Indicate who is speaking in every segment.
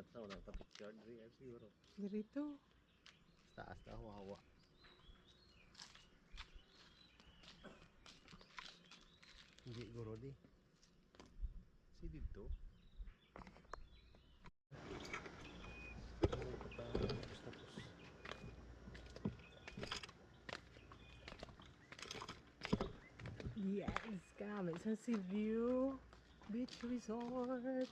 Speaker 1: mata wala ka picture diri siguro.
Speaker 2: Dirito.
Speaker 1: Taas na hawa. Hindi guro di. Si dito. Tapos.
Speaker 2: Yes, kami sa Seaview Beach Resort.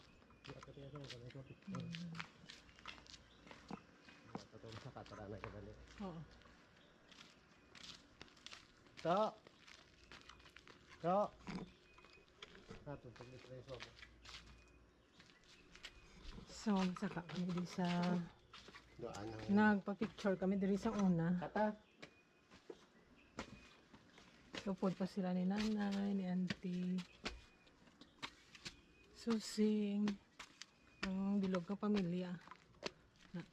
Speaker 1: Sa katara na kadali.
Speaker 2: Oo.
Speaker 1: Kak. Kak. Nato pag-preso mo.
Speaker 2: So, saka kami di sa
Speaker 1: Doan ang
Speaker 2: nagpa-picture kami diri sa una.
Speaker 1: kata.
Speaker 2: Tupod pa sila ni nanay, ni auntie. Susing. Ang bilog ka pamilya.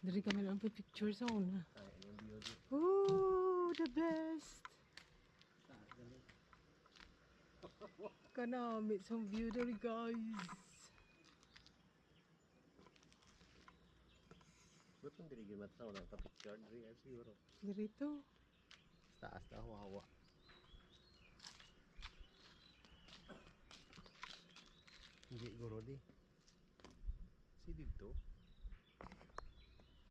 Speaker 2: Diri kami lang picture sa una.
Speaker 1: Ay, yung beauty.
Speaker 2: Ooh, the best. Kanami some view diri guys.
Speaker 1: Ba't kung diri mata wala ka picture diri siguro.
Speaker 2: Dirito.
Speaker 1: Taas na hawa. Hindi guro di. Si dito.